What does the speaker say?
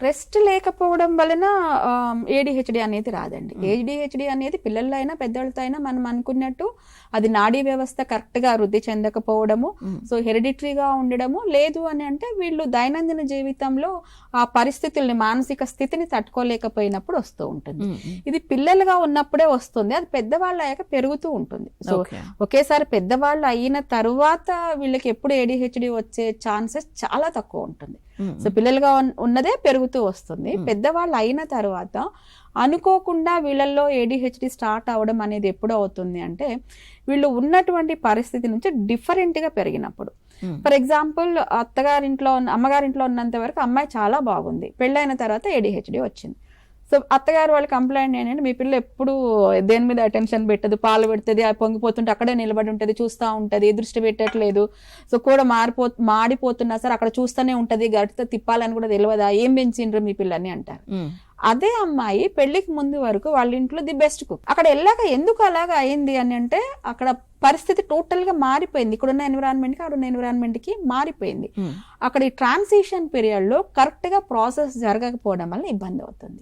Rest లేకపోవడం వలన ADHD అనేది రాదండి. ఏడిహెచ్డి అనేది పిల్లల్లో అయినా పెద్దవాళ్ళతో అయినా మనం అనుకున్నట్టు అది నాడీ వ్యవస్థ కరెక్ట్ గా వృద్ధి చెందకపోవడము, సో హెరిడిటరీగా ఉండడము, లేదు అని అంటే వీళ్ళు దైనందిన జీవితంలో ఆ పరిస్థితుల్ని, మానసిక స్థితిని తట్టుకోలేకపోయినప్పుడు వస్తూ ఉంటుంది. ఇది పిల్లలుగా ఉన్నప్పుడే వస్తుంది, అది పెద్దవాళ్ళు అయ్యాక పెరుగుతూ ఉంటుంది. సో ఒకేసారి పెద్దవాళ్ళు అయిన తరువాత వీళ్ళకి ఎప్పుడు ఏడిహెచ్డి వచ్చే ఛాన్సెస్ చాలా తక్కువ ఉంటుంది. సో పిల్లలుగా ఉన్నదే పెరుగుతూ వస్తుంది. పెద్దవాళ్ళు అయిన తర్వాత అనుకోకుండా వీళ్ళల్లో ఏడిహెచ్డి స్టార్ట్ అవడం అనేది ఎప్పుడు అవుతుంది అంటే వీళ్ళు ఉన్నటువంటి పరిస్థితి నుంచి డిఫరెంట్ గా పెరిగినప్పుడు. ఫర్ ఎగ్జాంపుల్ అమ్మగారింట్లో ఉన్నంత వరకు అమ్మాయి చాలా బాగుంది, పెళ్ళైన తర్వాత ఏడిహెచ్డి వచ్చింది. సో అత్తగారు వాళ్ళ కంప్లైంట్ ఏంటంటే మీ పిల్ల ఎప్పుడు దేని మీద అటెన్షన్ పెట్టదు, పాలు పెడుతుంది, పొంగిపోతుంటే అక్కడే నిలబడి ఉంటుంది, చూస్తూ ఉంటుంది, దృష్టి పెట్టట్లేదు, సో కూడా మాడిపోతున్నా సరే అక్కడ చూస్తూనే ఉంటది, గడితో తిప్పాలని కూడా తెలియదా, ఏం పెంచిండ్రు మీ పిల్లని అంటారు. అదే అమ్మాయి పెళ్లికి ముందు వరకు వాళ్ళ ఇంట్లో ది బెస్ట్ కుక్, అక్కడ వెళ్ళాక ఎందుకు అలాగా అయింది అని అంటే అక్కడ పరిస్థితి టోటల్ గా మారిపోయింది. ఇక్కడున్న ఎన్విరాన్మెంట్ కి అక్కడున్న ఎన్విరాన్మెంట్ కి మారిపోయింది. అక్కడ ఈ ట్రాన్సిషన్ పీరియడ్ లో కరెక్ట్ గా ప్రాసెస్ జరగకపోవడం వల్ల ఇబ్బంది అవుతుంది.